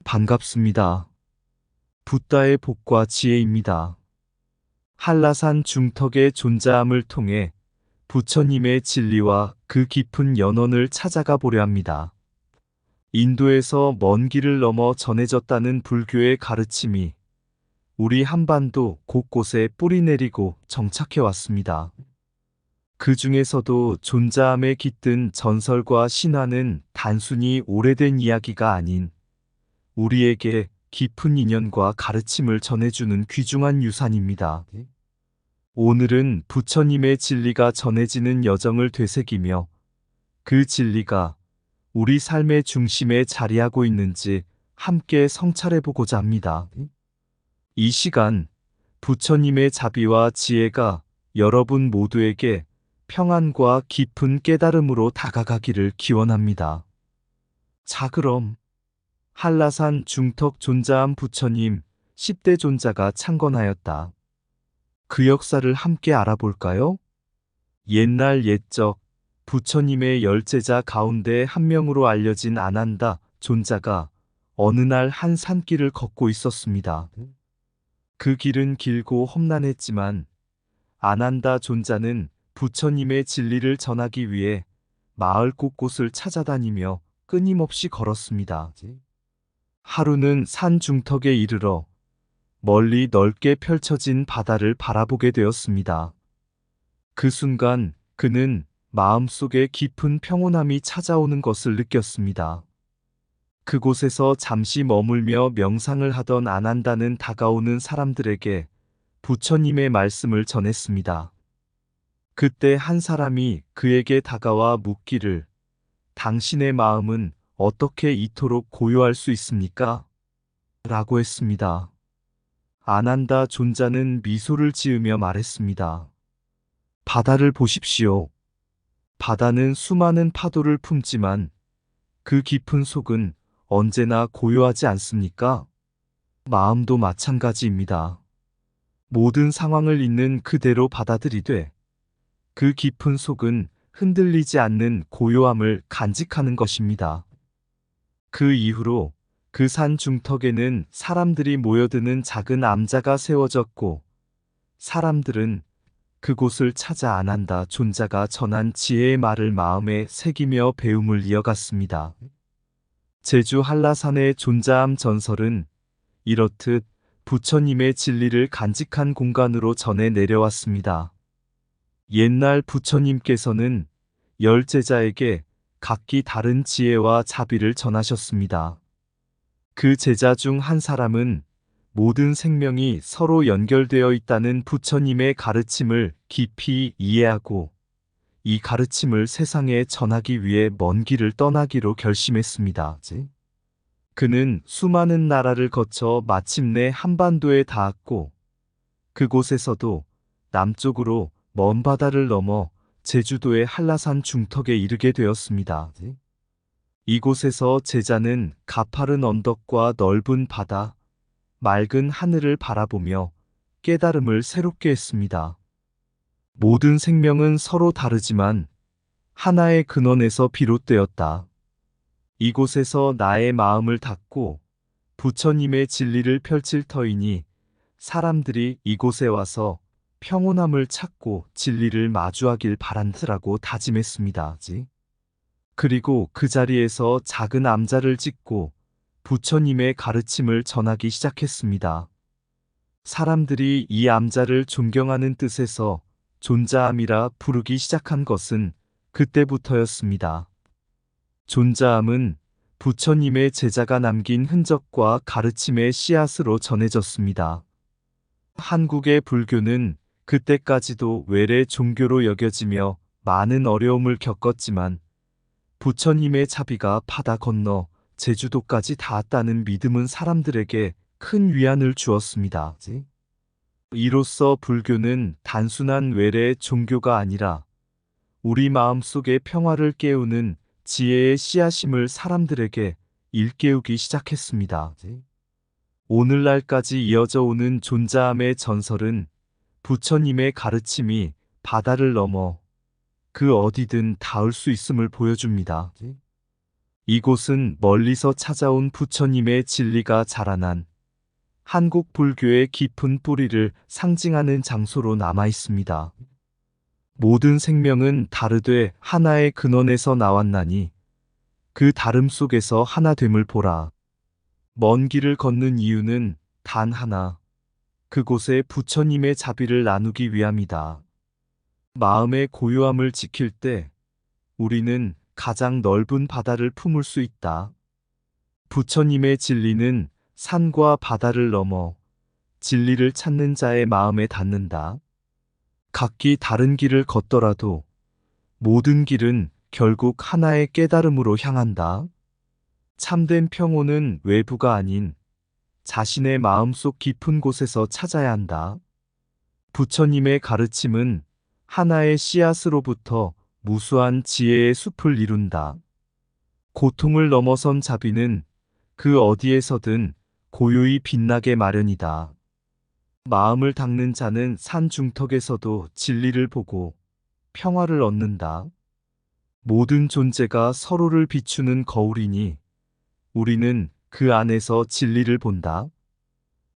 반갑습니다. 붓다의 복과 지혜입니다. 한라산 중턱의 존재함을 통해 부처님의 진리와 그 깊은 연원을 찾아가 보려 합니다. 인도에서 먼 길을 넘어 전해졌다는 불교의 가르침이 우리 한반도 곳곳에 뿌리 내리고 정착해 왔습니다. 그 중에서도 존재함에 깃든 전설과 신화는 단순히 오래된 이야기가 아닌 우리에게 깊은 인연과 가르침을 전해주는 귀중한 유산입니다. 오늘은 부처님의 진리가 전해지는 여정을 되새기며 그 진리가 우리 삶의 중심에 자리하고 있는지 함께 성찰해 보고자 합니다. 이 시간 부처님의 자비와 지혜가 여러분 모두에게 평안과 깊은 깨달음으로 다가가기를 기원합니다. 자, 그럼 한라산 중턱 존자함 부처님 10대 존자가 창건하였다. 그 역사를 함께 알아볼까요? 옛날 옛적 부처님의 열제자 가운데 한 명으로 알려진 아난다 존자가 어느 날 한 산길을 걷고 있었습니다. 그 길은 길고 험난했지만 아난다 존자는 부처님의 진리를 전하기 위해 마을 곳곳을 찾아다니며 끊임없이 걸었습니다. 하루는 산 중턱에 이르러 멀리 넓게 펼쳐진 바다를 바라보게 되었습니다. 그 순간 그는 마음속에 깊은 평온함이 찾아오는 것을 느꼈습니다. 그곳에서 잠시 머물며 명상을 하던 아난다는 다가오는 사람들에게 부처님의 말씀을 전했습니다. 그때 한 사람이 그에게 다가와 묻기를 당신의 마음은 어떻게 이토록 고요할 수 있습니까? 라고 했습니다. 아난다 존자는 미소를 지으며 말했습니다. 바다를 보십시오. 바다는 수많은 파도를 품지만 그 깊은 속은 언제나 고요하지 않습니까? 마음도 마찬가지입니다. 모든 상황을 있는 그대로 받아들이되 그 깊은 속은 흔들리지 않는 고요함을 간직하는 것입니다. 그 이후로 그 산 중턱에는 사람들이 모여드는 작은 암자가 세워졌고 사람들은 그곳을 찾아 아난다 존자가 전한 지혜의 말을 마음에 새기며 배움을 이어갔습니다. 제주 한라산의 존자함 전설은 이렇듯 부처님의 진리를 간직한 공간으로 전해 내려왔습니다. 옛날 부처님께서는 열 제자에게 각기 다른 지혜와 자비를 전하셨습니다. 그 제자 중 한 사람은 모든 생명이 서로 연결되어 있다는 부처님의 가르침을 깊이 이해하고 이 가르침을 세상에 전하기 위해 먼 길을 떠나기로 결심했습니다. 그는 수많은 나라를 거쳐 마침내 한반도에 닿았고 그곳에서도 남쪽으로 먼 바다를 넘어 제주도의 한라산 중턱에 이르게 되었습니다. 이곳에서 제자는 가파른 언덕과 넓은 바다, 맑은 하늘을 바라보며 깨달음을 새롭게 했습니다. 모든 생명은 서로 다르지만 하나의 근원에서 비롯되었다. 이곳에서 나의 마음을 닫고 부처님의 진리를 펼칠 터이니 사람들이 이곳에 와서 평온함을 찾고 진리를 마주하길 바란다라고 다짐했습니다. 그리고 그 자리에서 작은 암자를 짓고 부처님의 가르침을 전하기 시작했습니다. 사람들이 이 암자를 존경하는 뜻에서 존자함이라 부르기 시작한 것은 그때부터였습니다. 존자함은 부처님의 제자가 남긴 흔적과 가르침의 씨앗으로 전해졌습니다. 한국의 불교는 그때까지도 외래 종교로 여겨지며 많은 어려움을 겪었지만 부처님의 자비가 바다 건너 제주도까지 닿았다는 믿음은 사람들에게 큰 위안을 주었습니다. 이로써 불교는 단순한 외래 종교가 아니라 우리 마음속의 평화를 깨우는 지혜의 씨앗임을 사람들에게 일깨우기 시작했습니다. 오늘날까지 이어져 오는 존자함의 전설은 부처님의 가르침이 바다를 넘어 그 어디든 닿을 수 있음을 보여줍니다. 이곳은 멀리서 찾아온 부처님의 진리가 자라난 한국 불교의 깊은 뿌리를 상징하는 장소로 남아 있습니다. 모든 생명은 다르되 하나의 근원에서 나왔나니 그 다름 속에서 하나됨을 보라. 먼 길을 걷는 이유는 단 하나. 그곳에 부처님의 자비를 나누기 위함이다. 마음의 고요함을 지킬 때 우리는 가장 넓은 바다를 품을 수 있다. 부처님의 진리는 산과 바다를 넘어 진리를 찾는 자의 마음에 닿는다. 각기 다른 길을 걷더라도 모든 길은 결국 하나의 깨달음으로 향한다. 참된 평온은 외부가 아닌 자신의 마음속 깊은 곳에서 찾아야 한다. 부처님의 가르침은 하나의 씨앗으로부터 무수한 지혜의 숲을 이룬다. 고통을 넘어선 자비는 그 어디에서든 고요히 빛나게 마련이다. 마음을 닦는 자는 산 중턱에서도 진리를 보고 평화를 얻는다. 모든 존재가 서로를 비추는 거울이니 우리는 그 안에서 진리를 본다.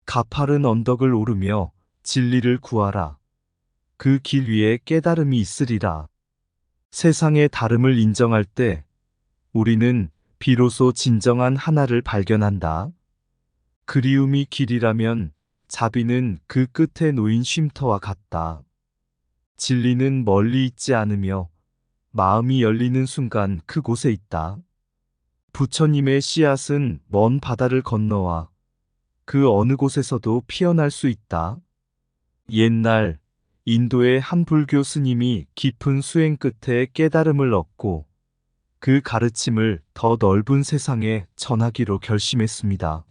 가파른 언덕을 오르며 진리를 구하라. 그 길 위에 깨달음이 있으리라. 세상의 다름을 인정할 때 우리는 비로소 진정한 하나를 발견한다. 그리움이 길이라면 자비는 그 끝에 놓인 쉼터와 같다. 진리는 멀리 있지 않으며 마음이 열리는 순간 그곳에 있다. 부처님의 씨앗은 먼 바다를 건너와 그 어느 곳에서도 피어날 수 있다. 옛날 인도의 한 불교 스님이 깊은 수행 끝에 깨달음을 얻고 그 가르침을 더 넓은 세상에 전하기로 결심했습니다.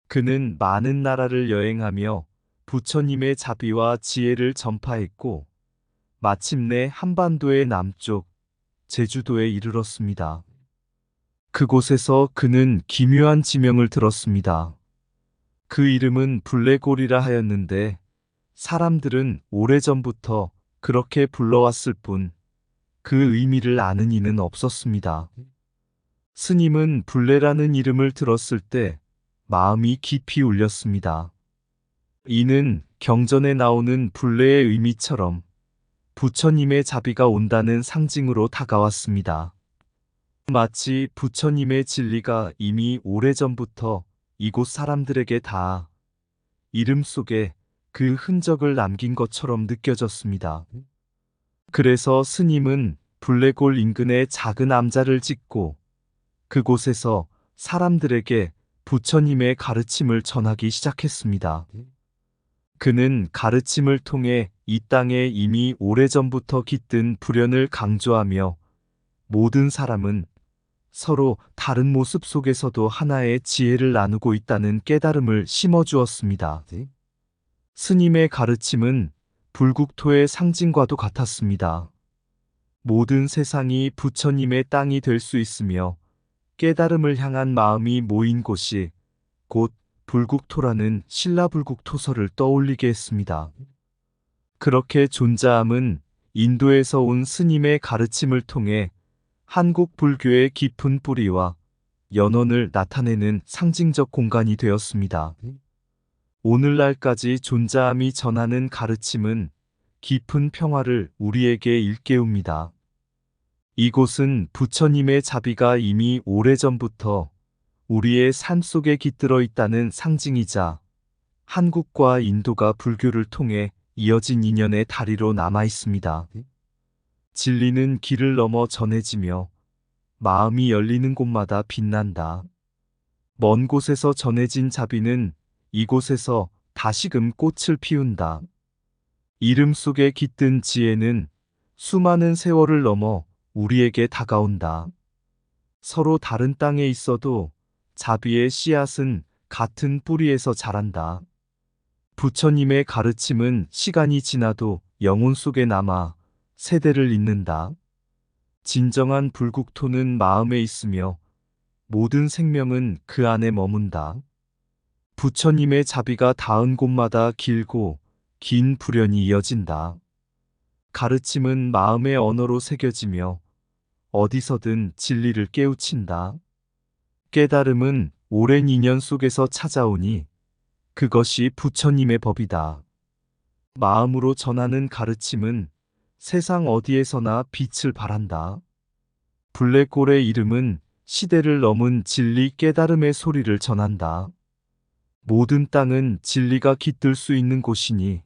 그는 많은 나라를 여행하며 부처님의 자비와 지혜를 전파했고 마침내 한반도의 남쪽 제주도에 이르렀습니다. 그곳에서 그는 기묘한 지명을 들었습니다. 그 이름은 블레골이라 하였는데 사람들은 오래전부터 그렇게 불러왔을 뿐 그 의미를 아는 이는 없었습니다. 스님은 블레라는 이름을 들었을 때 마음이 깊이 울렸습니다. 이는 경전에 나오는 블레의 의미처럼 부처님의 자비가 온다는 상징으로 다가왔습니다. 마치 부처님의 진리가 이미 오래전부터 이곳 사람들에게 닿아 이름 속에 그 흔적을 남긴 것처럼 느껴졌습니다. 그래서 스님은 블레골 인근에 작은 암자를 짓고 그곳에서 사람들에게 부처님의 가르침을 전하기 시작했습니다. 그는 가르침을 통해 이 땅에 이미 오래전부터 깃든 불연을 강조하며 모든 사람은 서로 다른 모습 속에서도 하나의 지혜를 나누고 있다는 깨달음을 심어주었습니다. 스님의 가르침은 불국토의 상징과도 같았습니다. 모든 세상이 부처님의 땅이 될 수 있으며 깨달음을 향한 마음이 모인 곳이 곧 불국토라는 신라불국토설을 떠올리게 했습니다. 그렇게 존자함은 인도에서 온 스님의 가르침을 통해 한국 불교의 깊은 뿌리와 연원을 나타내는 상징적 공간이 되었습니다. 오늘날까지 존자함이 전하는 가르침은 깊은 평화를 우리에게 일깨웁니다. 이곳은 부처님의 자비가 이미 오래전부터 우리의 삶 속에 깃들어 있다는 상징이자 한국과 인도가 불교를 통해 이어진 인연의 다리로 남아 있습니다. 진리는 길을 넘어 전해지며 마음이 열리는 곳마다 빛난다. 먼 곳에서 전해진 자비는 이곳에서 다시금 꽃을 피운다. 이름 속에 깃든 지혜는 수많은 세월을 넘어 우리에게 다가온다. 서로 다른 땅에 있어도 자비의 씨앗은 같은 뿌리에서 자란다. 부처님의 가르침은 시간이 지나도 영혼 속에 남아 세대를 잇는다. 진정한 불국토는 마음에 있으며 모든 생명은 그 안에 머문다. 부처님의 자비가 닿은 곳마다 길고 긴 불연이 이어진다. 가르침은 마음의 언어로 새겨지며 어디서든 진리를 깨우친다. 깨달음은 오랜 인연 속에서 찾아오니 그것이 부처님의 법이다. 마음으로 전하는 가르침은 세상 어디에서나 빛을 발한다. 블랙홀의 이름은 시대를 넘은 진리 깨달음의 소리를 전한다. 모든 땅은 진리가 깃들 수 있는 곳이니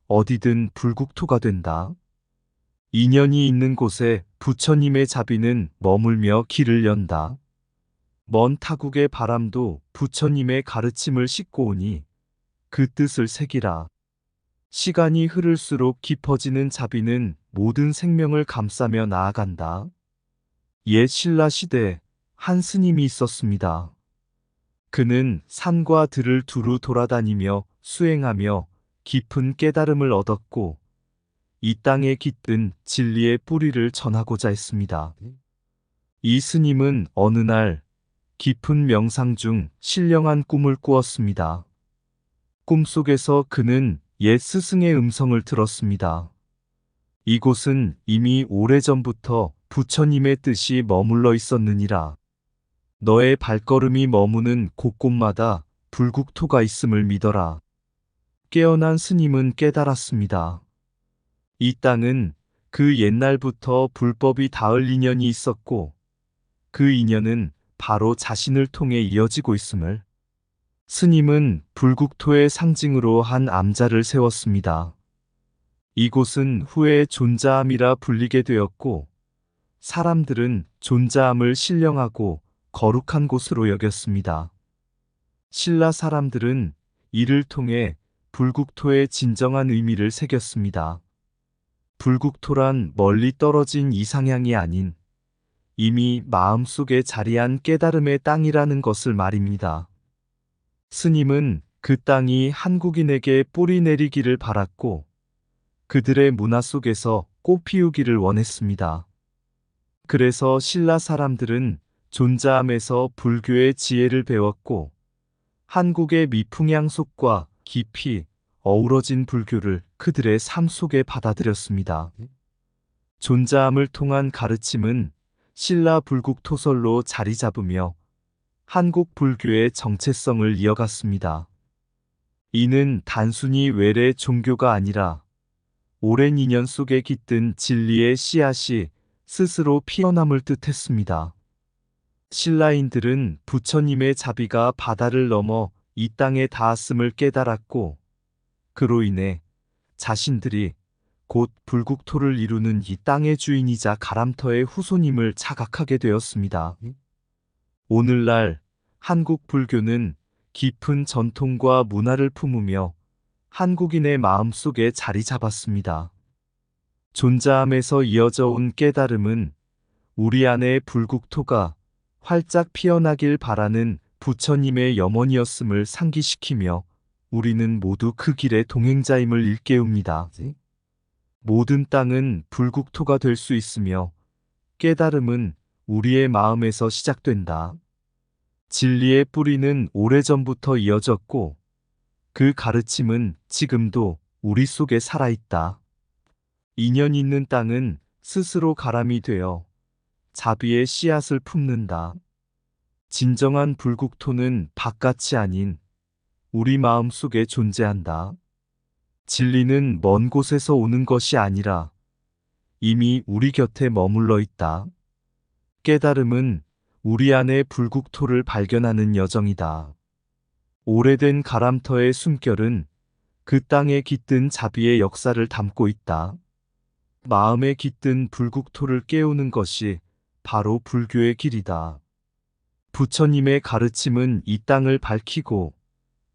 어디든 불국토가 된다. 인연이 있는 곳에 부처님의 자비는 머물며 길을 연다. 먼 타국의 바람도 부처님의 가르침을 싣고 오니 그 뜻을 새기라. 시간이 흐를수록 깊어지는 자비는 모든 생명을 감싸며 나아간다. 옛 신라 시대 한 스님이 있었습니다. 그는 산과 들을 두루 돌아다니며 수행하며 깊은 깨달음을 얻었고 이 땅에 깃든 진리의 뿌리를 전하고자 했습니다. 이 스님은 어느 날 깊은 명상 중 신령한 꿈을 꾸었습니다. 꿈속에서 그는 옛 스승의 음성을 들었습니다. 이곳은 이미 오래전부터 부처님의 뜻이 머물러 있었느니라. 너의 발걸음이 머무는 곳곳마다 불국토가 있음을 믿어라. 깨어난 스님은 깨달았습니다. 이 땅은 그 옛날부터 불법이 닿을 인연이 있었고 그 인연은 바로 자신을 통해 이어지고 있음을. 스님은 불국토의 상징으로 한 암자를 세웠습니다. 이곳은 후에 존자암이라 불리게 되었고 사람들은 존자암을 신령하고 거룩한 곳으로 여겼습니다. 신라 사람들은 이를 통해 불국토의 진정한 의미를 새겼습니다. 불국토란 멀리 떨어진 이상향이 아닌 이미 마음속에 자리한 깨달음의 땅이라는 것을 말입니다. 스님은 그 땅이 한국인에게 뿌리 내리기를 바랐고 그들의 문화 속에서 꽃 피우기를 원했습니다. 그래서 신라 사람들은 존자암에서 불교의 지혜를 배웠고 한국의 미풍양속과 깊이 어우러진 불교를 그들의 삶 속에 받아들였습니다. 존자암을 통한 가르침은 신라 불국토설로 자리 잡으며 한국 불교의 정체성을 이어갔습니다. 이는 단순히 외래 종교가 아니라 오랜 인연 속에 깃든 진리의 씨앗이 스스로 피어남을 뜻했습니다. 신라인들은 부처님의 자비가 바다를 넘어 이 땅에 닿았음을 깨달았고 그로 인해 자신들이 곧 불국토를 이루는 이 땅의 주인이자 가람터의 후손임을 자각하게 되었습니다. 오늘날 한국 불교는 깊은 전통과 문화를 품으며 한국인의 마음속에 자리 잡았습니다. 존자암에서 이어져 온 깨달음은 우리 안의 불국토가 활짝 피어나길 바라는 부처님의 염원이었음을 상기시키며 우리는 모두 그 길의 동행자임을 일깨웁니다. 모든 땅은 불국토가 될 수 있으며 깨달음은 우리의 마음에서 시작된다. 진리의 뿌리는 오래전부터 이어졌고 그 가르침은 지금도 우리 속에 살아있다. 인연 있는 땅은 스스로 가람이 되어 자비의 씨앗을 품는다. 진정한 불국토는 바깥이 아닌 우리 마음 속에 존재한다. 진리는 먼 곳에서 오는 것이 아니라 이미 우리 곁에 머물러 있다. 깨달음은 우리 안의 불국토를 발견하는 여정이다. 오래된 가람터의 숨결은 그 땅에 깃든 자비의 역사를 담고 있다. 마음에 깃든 불국토를 깨우는 것이 바로 불교의 길이다. 부처님의 가르침은 이 땅을 밝히고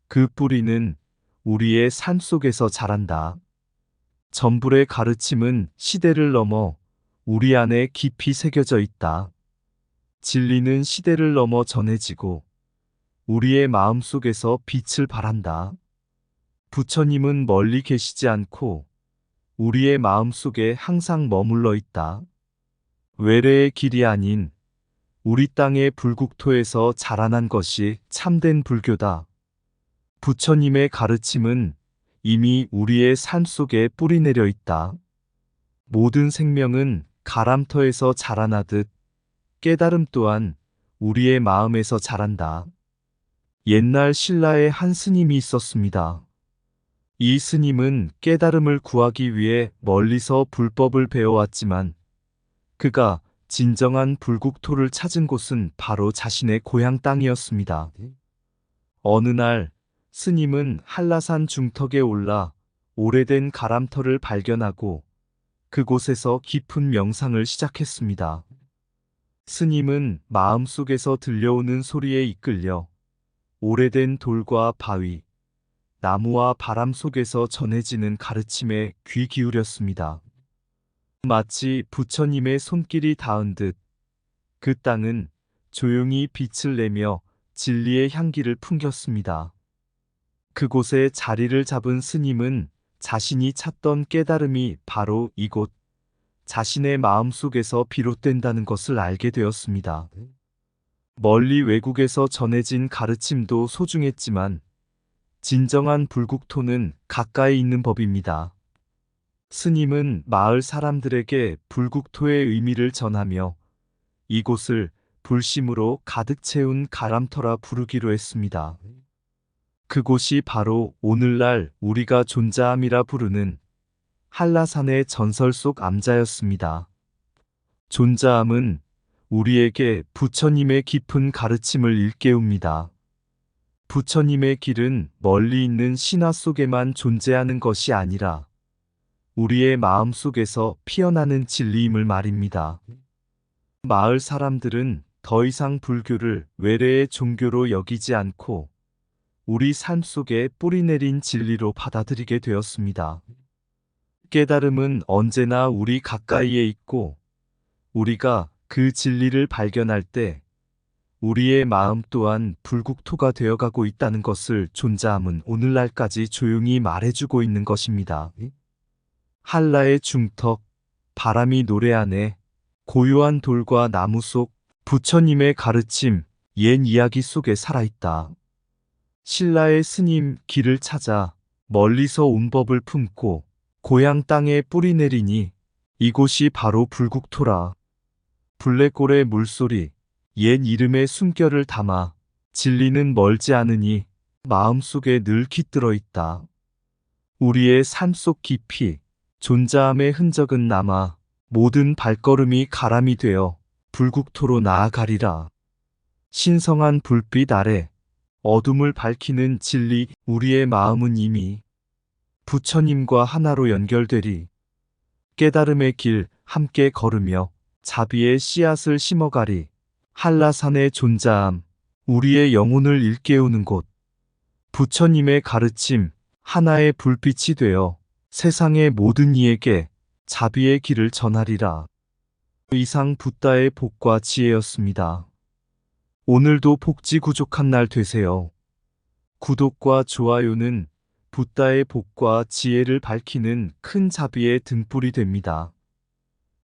그 뿌리는 우리의 삶 속에서 자란다. 전불의 가르침은 시대를 넘어 우리 안에 깊이 새겨져 있다. 진리는 시대를 넘어 전해지고 우리의 마음 속에서 빛을 발한다. 부처님은 멀리 계시지 않고 우리의 마음 속에 항상 머물러 있다. 외래의 길이 아닌 우리 땅의 불국토에서 자라난 것이 참된 불교다. 부처님의 가르침은 이미 우리의 삶 속에 뿌리내려 있다. 모든 생명은 가람터에서 자라나듯 깨달음 또한 우리의 마음에서 자란다. 옛날 신라에 한 스님이 있었습니다. 이 스님은 깨달음을 구하기 위해 멀리서 불법을 배워왔지만 그가 진정한 불국토를 찾은 곳은 바로 자신의 고향 땅이었습니다. 어느 날 스님은 한라산 중턱에 올라 오래된 가람터를 발견하고 그곳에서 깊은 명상을 시작했습니다. 스님은 마음속에서 들려오는 소리에 이끌려 오래된 돌과 바위, 나무와 바람 속에서 전해지는 가르침에 귀 기울였습니다. 마치 부처님의 손길이 닿은 듯 그 땅은 조용히 빛을 내며 진리의 향기를 풍겼습니다. 그곳에 자리를 잡은 스님은 자신이 찾던 깨달음이 바로 이곳 자신의 마음속에서 비롯된다는 것을 알게 되었습니다. 멀리 외국에서 전해진 가르침도 소중했지만 진정한 불국토는 가까이 있는 법입니다. 스님은 마을 사람들에게 불국토의 의미를 전하며 이곳을 불심으로 가득 채운 가람터라 부르기로 했습니다. 그곳이 바로 오늘날 우리가 존자암이라 부르는 한라산의 전설 속 암자였습니다. 존자암은 우리에게 부처님의 깊은 가르침을 일깨웁니다. 부처님의 길은 멀리 있는 신화 속에만 존재하는 것이 아니라 우리의 마음 속에서 피어나는 진리임을 말입니다. 마을 사람들은 더 이상 불교를 외래의 종교로 여기지 않고 우리 삶 속에 뿌리내린 진리로 받아들이게 되었습니다. 깨달음은 언제나 우리 가까이에 있고 우리가 그 진리를 발견할 때 우리의 마음 또한 불국토가 되어가고 있다는 것을 존자암은 오늘날까지 조용히 말해주고 있는 것입니다. 한라의 중턱, 바람이 노래하네, 고요한 돌과 나무 속 부처님의 가르침, 옛 이야기 속에 살아있다. 신라의 스님 길을 찾아 멀리서 온 법을 품고 고향 땅에 뿌리 내리니 이곳이 바로 불국토라. 블랙골의 물소리, 옛 이름의 숨결을 담아 진리는 멀지 않으니 마음속에 늘 깃들어 있다. 우리의 삶 속 깊이 존자함의 흔적은 남아 모든 발걸음이 가람이 되어 불국토로 나아가리라. 신성한 불빛 아래 어둠을 밝히는 진리, 우리의 마음은 이미 부처님과 하나로 연결되리. 깨달음의 길 함께 걸으며 자비의 씨앗을 심어가리. 한라산의 존자함, 우리의 영혼을 일깨우는 곳. 부처님의 가르침, 하나의 불빛이 되어 세상의 모든 이에게 자비의 길을 전하리라. 이상 붓다의 복과 지혜였습니다. 오늘도 복지구족한 날 되세요. 구독과 좋아요는 붓다의 복과 지혜를 밝히는 큰 자비의 등불이 됩니다.